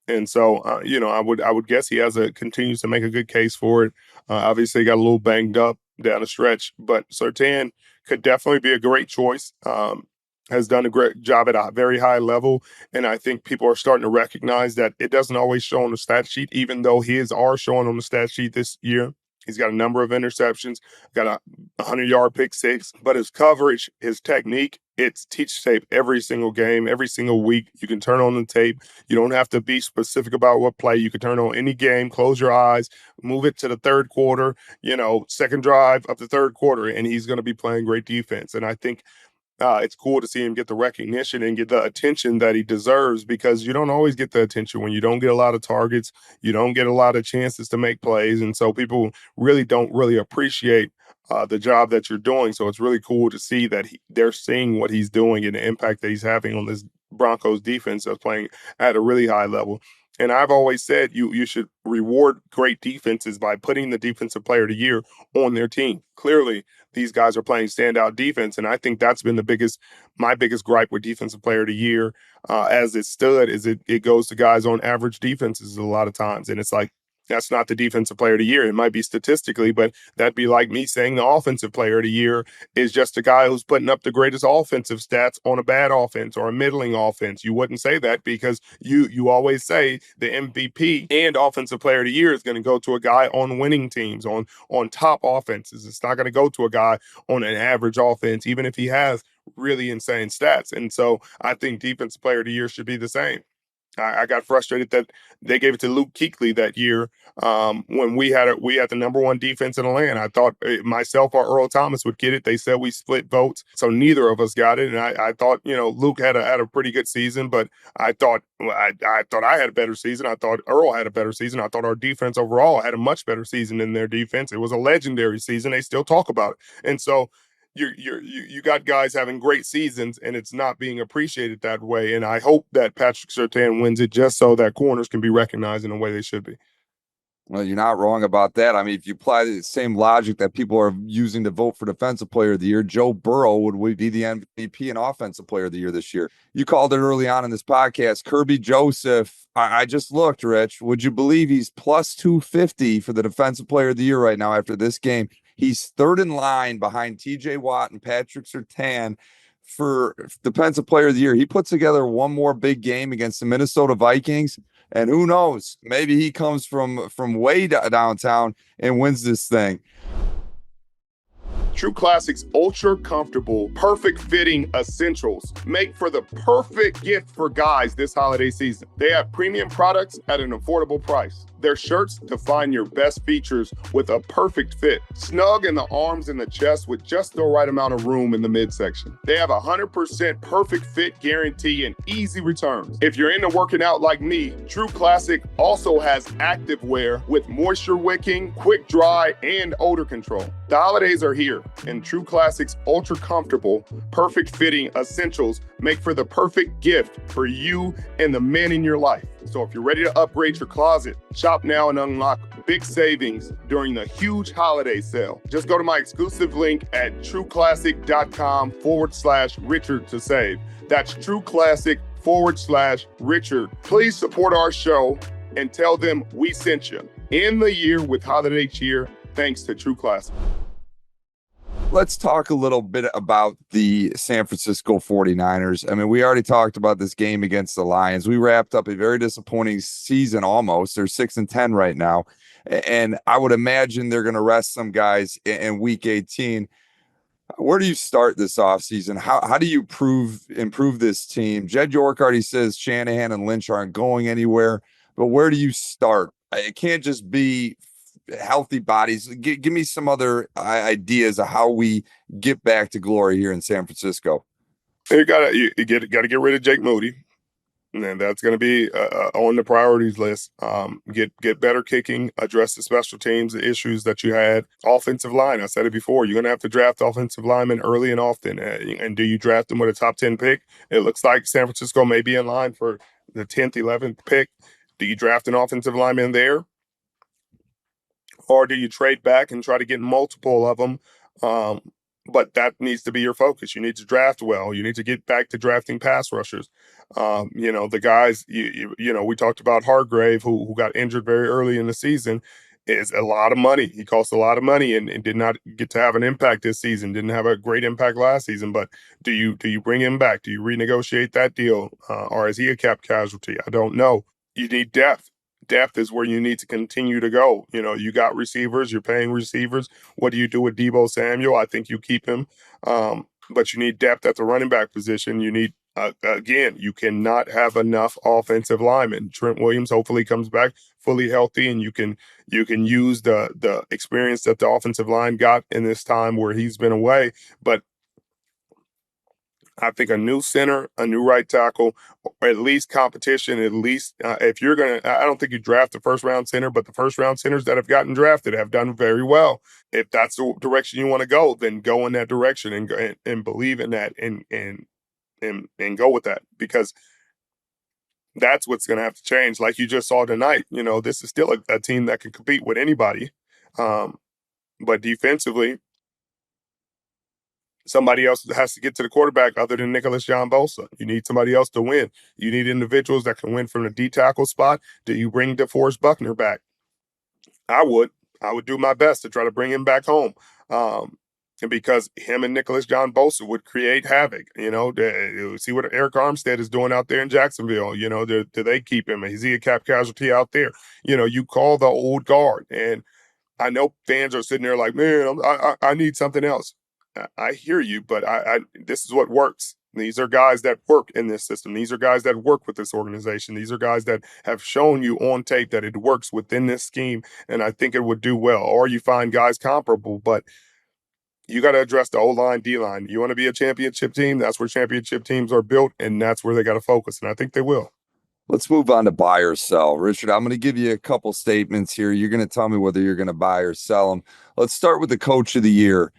A: And so, I would guess he continues to make a good case for it. Obviously, he got a little banged up down the stretch, but Surtain could definitely be a great choice. Has done a great job at a very high level. And I think people are starting to recognize that it doesn't always show on the stat sheet, even though his are showing on the stat sheet this year. He's got a number of interceptions, got a 100-yard pick six, but his coverage, his technique, it's teach tape every single game, every single week. You can turn on the tape. You don't have to be specific about what play. You can turn on any game, close your eyes, move it to the third quarter, second drive of the third quarter, and he's going to be playing great defense. And I think it's cool to see him get the recognition and get the attention that he deserves, because you don't always get the attention when you don't get a lot of targets, you don't get a lot of chances to make plays, and so people really don't really appreciate the job that you're doing. So it's really cool to see that they're seeing what he's doing and the impact that he's having on this Broncos defense that's playing at a really high level. And I've always said you should reward great defenses by putting the defensive player of the year on their team. Clearly, these guys are playing standout defense, and I think that's been my biggest gripe with defensive player of the year as it stood, is it goes to guys on average defenses a lot of times, and it's like, that's not the defensive player of the year. It might be statistically, but that'd be like me saying the offensive player of the year is just a guy who's putting up the greatest offensive stats on a bad offense or a middling offense. You wouldn't say that, because you always say the MVP and offensive player of the year is going to go to a guy on winning teams, on top offenses. It's not going to go to a guy on an average offense, even if he has really insane stats. And so I think defensive player of the year should be the same. I got frustrated that they gave it to Luke Kuechly that year when we had the number one defense in the land. I thought myself or Earl Thomas would get it. They said we split votes, so neither of us got it. And I thought, Luke had a pretty good season, but I thought I had a better season. I thought Earl had a better season. I thought our defense overall had a much better season than their defense. It was a legendary season. They still talk about it, and so. You got guys having great seasons, and it's not being appreciated that way. And I hope that Patrick Surtain wins it, just so that corners can be recognized in the way they should be.
B: Well, you're not wrong about that. I mean, if you apply the same logic that people are using to vote for Defensive Player of the Year, Joe Burrow would be the MVP and Offensive Player of the Year this year. You called it early on in this podcast. Kirby Joseph, I just looked, Rich. Would you believe he's plus 250 for the Defensive Player of the Year right now after this game? He's third in line behind TJ Watt and Patrick Surtain for Defensive Player of the Year. He puts together one more big game against the Minnesota Vikings, and who knows, maybe he comes from way downtown and wins this thing.
A: True Classics ultra comfortable, perfect fitting essentials make for the perfect gift for guys this holiday season. They have premium products at an affordable price. Their shirts define your best features with a perfect fit. Snug in the arms and the chest with just the right amount of room in the midsection. They have 100% perfect fit guarantee and easy returns. If you're into working out like me, True Classic also has active wear with moisture wicking, quick dry, and odor control. The holidays are here, and True Classic's ultra comfortable, perfect fitting essentials make for the perfect gift for you and the men in your life. So if you're ready to upgrade your closet, shop now and unlock big savings during the huge holiday sale. Just go to my exclusive link at trueclassic.com/Richard to save. That's trueclassic.com/Richard. Please support our show and tell them we sent you. End the year with holiday cheer thanks to True Classic.
B: Let's talk a little bit about the San Francisco 49ers. I mean, we already talked about this game against the Lions. We wrapped up a very disappointing season almost. They're 6-10 right now. And I would imagine they're going to rest some guys in week 18. Where do you start this offseason? How do you improve this team? Jed York already says Shanahan and Lynch aren't going anywhere, but where do you start? It can't just be healthy bodies. Give me some other ideas of how we get back to glory here in San Francisco.
A: You gotta get rid of Jake Moody, and that's going to be on the priorities list. Get better kicking, address the special teams, the issues that you had. Offensive line, I said it before, you're going to have to draft offensive linemen early and often. And do you draft them with a top 10 pick? It looks like San Francisco may be in line for the 10th, 11th pick. Do you draft an offensive lineman there? Or do you trade back and try to get multiple of them? But that needs to be your focus. You need to draft well. You need to get back to drafting pass rushers. The guys, we talked about Hargrave, who got injured very early in the season, is a lot of money. He cost a lot of money and did not get to have an impact this season. Didn't have a great impact last season. But do you bring him back? Do you renegotiate that deal? Or is he a cap casualty? I don't know. You need depth. Depth is where you need to continue to go. You got receivers, you're paying receivers. What do you do with Deebo Samuel? I think you keep him. But you need depth at the running back position. You need, again, you cannot have enough offensive linemen. Trent Williams hopefully comes back fully healthy, and you can use the experience that the offensive line got in this time where he's been away. But I think a new center, a new right tackle, or at least competition, at least if you're going to, I don't think you draft the first round center, but the first round centers that have gotten drafted have done very well. If that's the direction you want to go, then go in that direction and believe in that and go with that, because that's what's going to have to change. Like you just saw tonight, this is still a team that can compete with anybody. But defensively, somebody else has to get to the quarterback other than Nicholas John Bosa. You need somebody else to win. You need individuals that can win from the D tackle spot. Do you bring DeForest Buckner back? I would. I would do my best to try to bring him back home. And because him and Nicholas John Bosa would create havoc, see what Eric Armstead is doing out there in Jacksonville. Do they keep him? Is he a cap casualty out there? You call the old guard. And I know fans are sitting there like, man, I need something else. I hear you, but this is what works. These are guys that work in this system. These are guys that work with this organization. These are guys that have shown you on tape that it works within this scheme, and I think it would do well. Or you find guys comparable, but you got to address the O-line, D-line. You want to be a championship team? That's where championship teams are built, and that's where they got to focus, and I think they will.
B: Let's move on to buy or sell. Richard, I'm going to give you a couple statements here. You're going to tell me whether you're going to buy or sell them. Let's start with the coach of the year.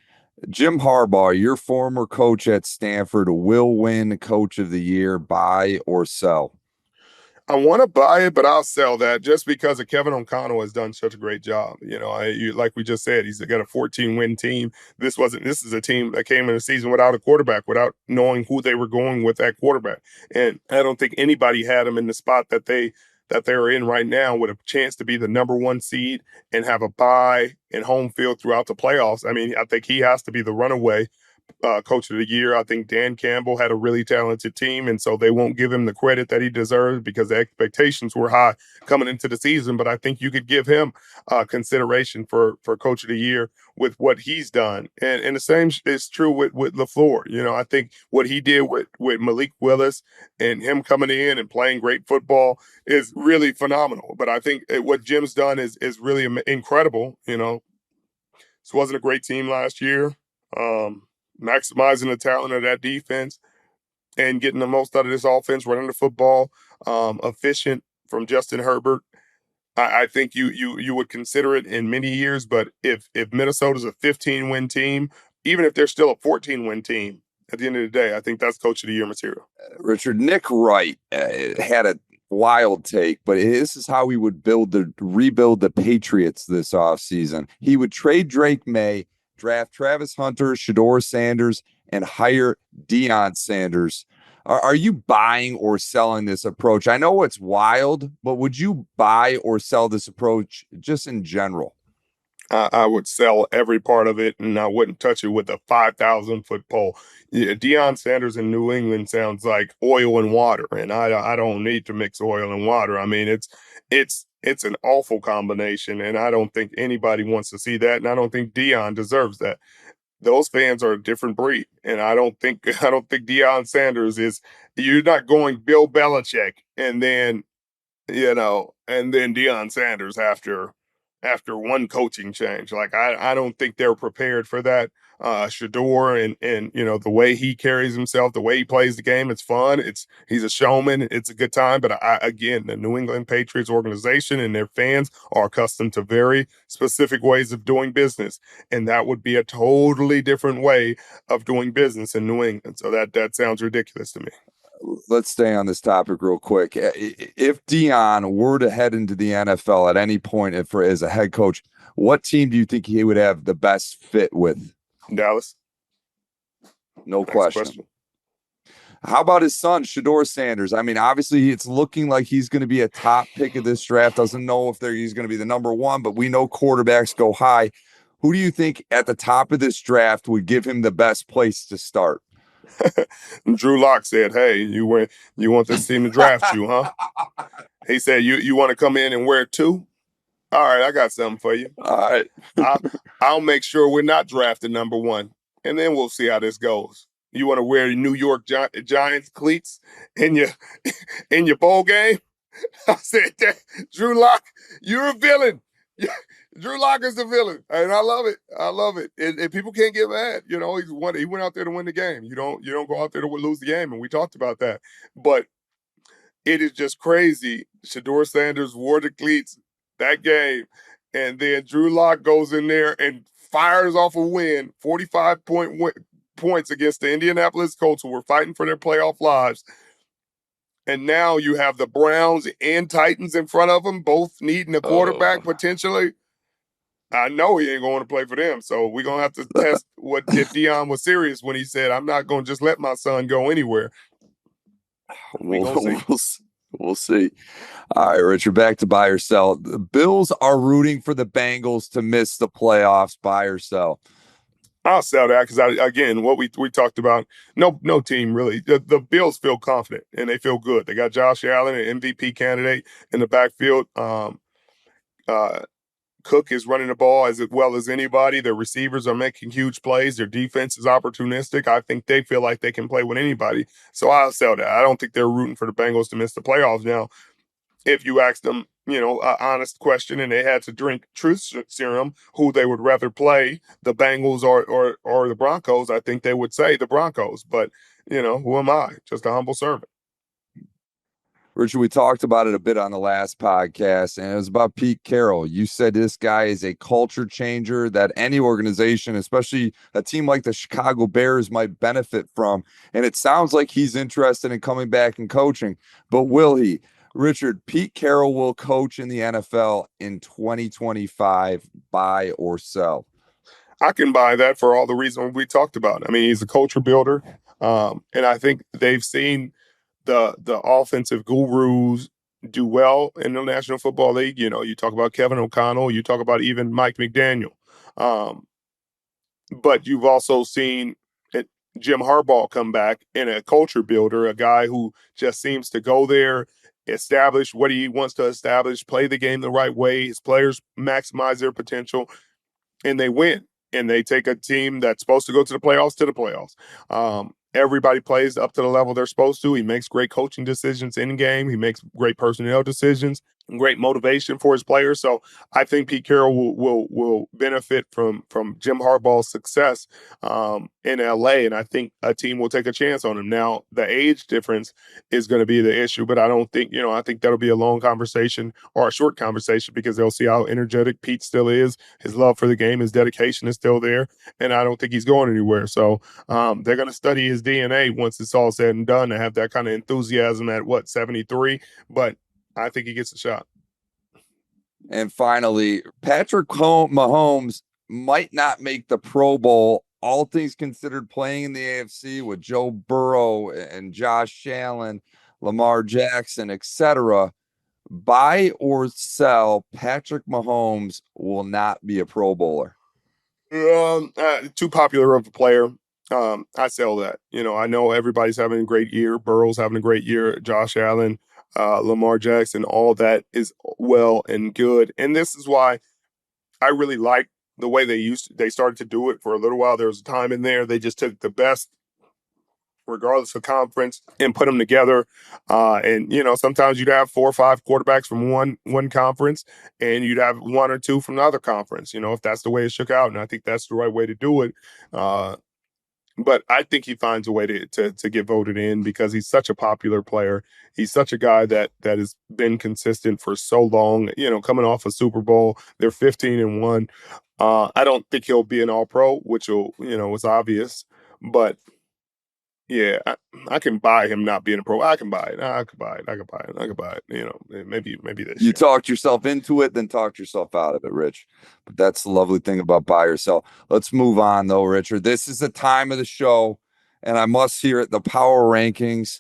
B: Jim Harbaugh, your former coach at Stanford, will win coach of the year. Buy or sell?
A: I want to buy it, but I'll sell that just because of Kevin O'Connell has done such a great job. Like we just said, he's got a 14-win team. This is a team that came in the season without a quarterback, without knowing who they were going with that quarterback. And I don't think anybody had him in the spot that they're in right now with a chance to be the number one seed and have a bye and home field throughout the playoffs. I mean, I think he has to be the runaway coach of the year. I think Dan Campbell had a really talented team, and so they won't give him the credit that he deserves because the expectations were high coming into the season. But I think you could give him consideration for coach of the year with what he's done. And the same is true with LaFleur. I think what he did with Malik Willis and him coming in and playing great football is really phenomenal. But I think what Jim's done is really incredible. This wasn't a great team last year. Maximizing the talent of that defense and getting the most out of this offense, running the football, efficient from Justin Herbert. I think you would consider it in many years, but if Minnesota's a 15-win team, even if they're still a 14-win team, at the end of the day, I think that's coach of the year material.
B: Richard, Nick Wright had a wild take, but this is how he would rebuild the Patriots this offseason. He would trade Drake May, draft Travis Hunter, Shedeur Sanders, and hire Deion Sanders. Are you buying or selling this approach? I know it's wild, but would you buy or sell this approach just in general?
A: I would sell every part of it, and I wouldn't touch it with a 5,000-foot pole. Yeah, Deion Sanders in New England sounds like oil and water, and I don't need to mix oil and water. I mean, it's an awful combination, and I don't think anybody wants to see that, and I don't think Deion deserves that. Those fans are a different breed, and I don't think Deion Sanders is. You're not going Bill Belichick and then and then Deion Sanders after one coaching change. Like I don't think they're prepared for that. Shador and the way he carries himself, the way he plays the game, it's fun. He's a showman. It's a good time. But again, the New England Patriots organization and their fans are accustomed to very specific ways of doing business, and that would be a totally different way of doing business in New England. So that sounds ridiculous to me.
B: Let's stay on this topic real quick. If Dion were to head into the NFL at any point as a head coach, what team do you think he would have the best fit with?
A: Dallas.
B: No
A: Next
B: question. How about his son, Shador Sanders? I mean, obviously, it's looking like he's going to be a top pick of this draft. Doesn't know if he's going to be the number one, but we know quarterbacks go high. Who do you think at the top of this draft would give him the best place to start?
A: Drew Lock said, "Hey, you want this team to draft you, huh?" He said, "You want to come in and wear two? All right, I got something for you.
B: All right.
A: I'll make sure we're not drafted number one, and then we'll see how this goes. You want to wear New York Giants cleats in your in your bowl game?" I said, "Drew Lock, you're a villain. Drew Lock is the villain, and I love it. I love it. And people can't get mad. He went out there to win the game. You don't go out there to lose the game, and we talked about that. But it is just crazy. Shador Sanders wore the cleats that game, and then Drew Lock goes in there and fires off a win, 45 points against the Indianapolis Colts, who were fighting for their playoff lives. And now you have the Browns and Titans in front of them, both needing a quarterback potentially. I know he ain't going to play for them. So we're going to have to test if Dion was serious when he said, I'm not going to just let my son go anywhere.
B: We'll see. All right, Richard, back to buy or sell. The Bills are rooting for the Bengals to miss the playoffs. Buy or sell?
A: I'll sell that because, again, what we talked about, no team really. The Bills feel confident and they feel good. They got Josh Allen, an MVP candidate in the backfield. Cook is running the ball as well as anybody. Their receivers are making huge plays. Their defense is opportunistic. I think they feel like they can play with anybody. So I'll sell that. I don't think they're rooting for the Bengals to miss the playoffs. Now, if you ask them, an honest question and they had to drink truth serum, who they would rather play, the Bengals or the Broncos, I think they would say the Broncos. But, who am I? Just a humble servant.
B: Richard, we talked about it a bit on the last podcast, and it was about Pete Carroll. You said this guy is a culture changer that any organization, especially a team like the Chicago Bears, might benefit from. And it sounds like he's interested in coming back and coaching. But will he? Richard, Pete Carroll will coach in the NFL in 2025. Buy or sell?
A: I can buy that for all the reasons we talked about. I mean, he's a culture builder, and I think they've seen the offensive gurus do well in the National Football League. You talk about Kevin O'Connell, you talk about even Mike McDaniel. But you've also seen Jim Harbaugh come back in a culture builder, a guy who just seems to go there, establish what he wants to establish, play the game the right way. His players maximize their potential, and they win. And they take a team that's supposed to go to the playoffs. Everybody plays up to the level they're supposed to. He makes great coaching decisions in game. He makes great personnel decisions, great motivation for his players. So I think Pete Carroll will benefit from Jim Harbaugh's success in LA, and I think a team will take a chance on him. Now, the age difference is going to be the issue, but I don't think, I think that'll be a long conversation or a short conversation because they'll see how energetic Pete still is. His love for the game, his dedication is still there, and I don't think he's going anywhere. So they're going to study his DNA once it's all said and done to have that kind of enthusiasm at 73, but I think he gets a shot.
B: And finally, Patrick Mahomes might not make the Pro Bowl, all things considered, playing in the AFC with Joe Burrow and Josh Allen, Lamar Jackson, etc. Buy or sell, Patrick Mahomes will not be a Pro Bowler.
A: Too popular of a player. I sell that. I know everybody's having a great year. Burrow's having a great year. Josh Allen, Lamar Jackson, all that is well and good. And this is why I really like the way they started to do it for a little while. There was a time in there they just took the best, regardless of conference, and put them together. And sometimes you'd have 4 or 5 quarterbacks from one conference, and you'd have 1 or 2 from the other conference. If that's the way it shook out, and I think that's the right way to do it. But I think he finds a way to get voted in because he's such a popular player. He's such a guy that has been consistent for so long. Coming off a Super Bowl, they're 15-1. I don't think he'll be an All-Pro, which was obvious, but. Yeah, I can buy him not being a pro. I can buy it. I could buy it. Maybe this.
B: You talked yourself into it, then talked yourself out of it, Rich. But that's the lovely thing about buy or sell. Let's move on, though, Richard. This is the time of the show, and I must hear it, the power rankings.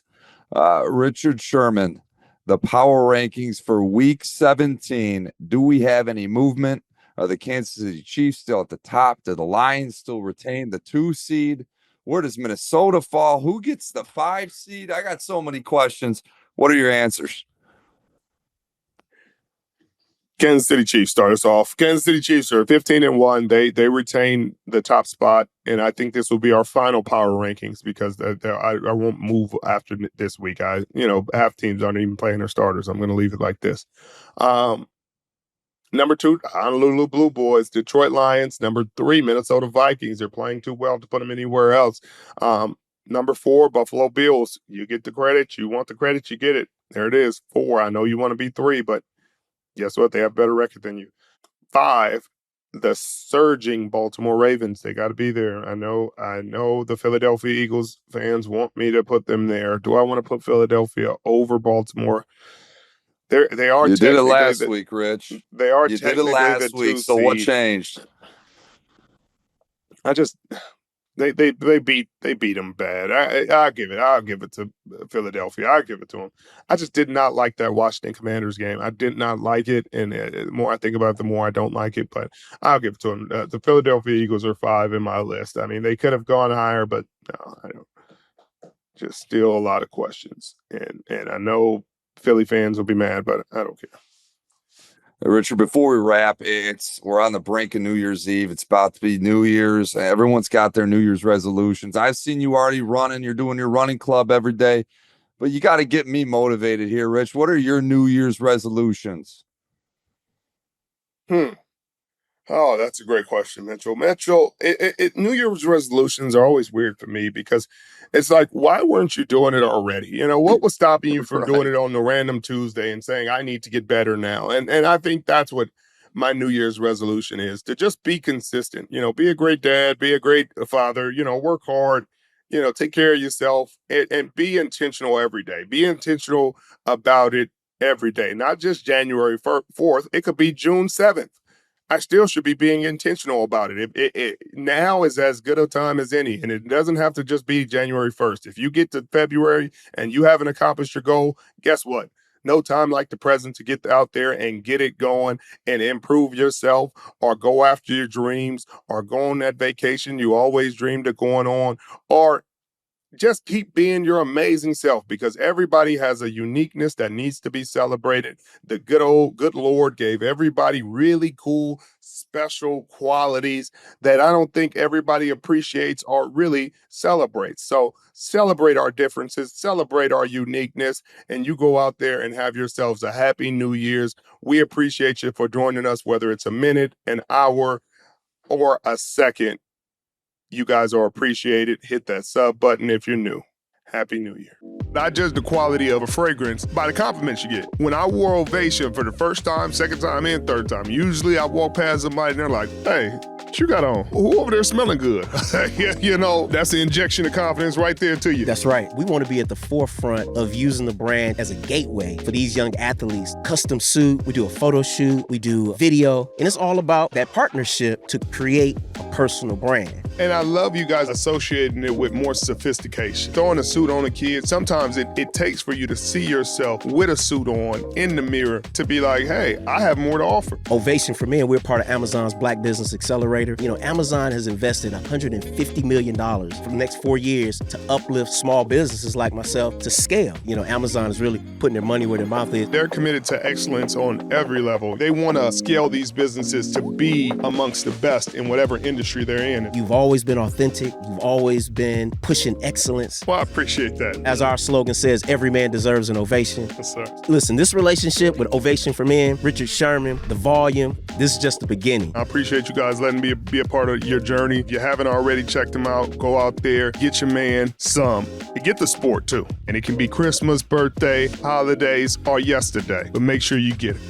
B: Richard Sherman, the power rankings for Week 17. Do we have any movement? Are the Kansas City Chiefs still at the top? Do the Lions still retain the 2 seed? Where does Minnesota fall? Who gets the 5 seed? I got so many questions. What are your answers?
A: Kansas City Chiefs start us off. Kansas City Chiefs are 15-1. They retain the top spot, and I think this will be our final power rankings because I won't move after this week. Half teams aren't even playing their starters. I'm going to leave it like this. Number 2, Honolulu Blue Boys, Detroit Lions. Number 3, Minnesota Vikings. They're playing too well to put them anywhere else. Number 4, Buffalo Bills. You get the credit. You want the credit, you get it. There it is, 4. I know you want to be 3, but guess what? They have a better record than you. 5, the surging Baltimore Ravens. They got to be there. I know the Philadelphia Eagles fans want me to put them there. Do I want to put Philadelphia over Baltimore? They are.
B: You did it last week, Rich.
A: They are.
B: You did it last week. So what changed?
A: They beat them bad. I'll give it to Philadelphia. I'll give it to them. I just did not like that Washington Commanders game. I did not like it, and the more I think about it, the more I don't like it. But I'll give it to them. The Philadelphia Eagles are 5 in my list. I mean, they could have gone higher, but no, I don't. Just still a lot of questions, and I know Philly fans will be mad, but I don't care.
B: Richard, before we wrap, we're on the brink of New Year's Eve. It's about to be New Year's. Everyone's got their New Year's resolutions. I've seen you already running. You're doing your running club every day, but you got to get me motivated here, Rich. What are your New Year's resolutions?
A: Oh, that's a great question, Mitchell. New Year's resolutions are always weird for me because it's like, why weren't you doing it already? What was stopping you from doing it on the random Tuesday and saying, I need to get better now? And I think that's what my New Year's resolution is, to just be consistent, be a great dad, be a great father, work hard, take care of yourself and be intentional every day. Be intentional about it every day, not just January 4th. It could be June 7th. I still should be being intentional about it. Now is as good a time as any, and it doesn't have to just be January 1st. If you get to February and you haven't accomplished your goal, guess what? No time like the present to get out there and get it going and improve yourself or go after your dreams or go on that vacation you always dreamed of going on, or just keep being your amazing self, because everybody has a uniqueness that needs to be celebrated. The good Lord gave everybody really cool, special qualities that I don't think everybody appreciates or really celebrates. So celebrate our differences, celebrate our uniqueness, and you go out there and have yourselves a happy New Year's. We appreciate you for joining us, whether it's a minute, an hour, or a second. You guys are appreciated. Hit that sub button if you're new. Happy New Year. I judge the quality of a fragrance by the compliments you get. When I wore Ovation for the first time, second time, and third time, usually I walk past somebody and they're like, hey, what you got on? Who over there smelling good? That's the injection of confidence right there to you.
C: That's right. We want to be at the forefront of using the brand as a gateway for these young athletes. Custom suit, we do a photo shoot, we do video, and it's all about that partnership to create a personal brand.
A: And I love you guys associating it with more sophistication. Throwing a suit on a kid, sometimes it takes for you to see yourself with a suit on in the mirror to be like, hey, I have more to offer.
C: Ovation for Men, we're part of Amazon's Black Business Accelerator. Amazon has invested $150 million for the next 4 years to uplift small businesses like myself to scale. Amazon is really putting their money where their mouth is.
A: They're committed to excellence on every level. They want to scale these businesses to be amongst the best in whatever industry they're in.
C: You've always been authentic. You've always been pushing excellence.
A: Well, I appreciate that.
C: As our slogan says, every man deserves an ovation.
A: Yes, sir.
C: Listen, this relationship with Ovation for Men, Richard Sherman, the volume, this is just the beginning.
A: I appreciate you guys letting me be a part of your journey. If you haven't already checked them out, go out there, get your man some. Get the sport too. And it can be Christmas, birthday, holidays, or yesterday. But make sure you get it.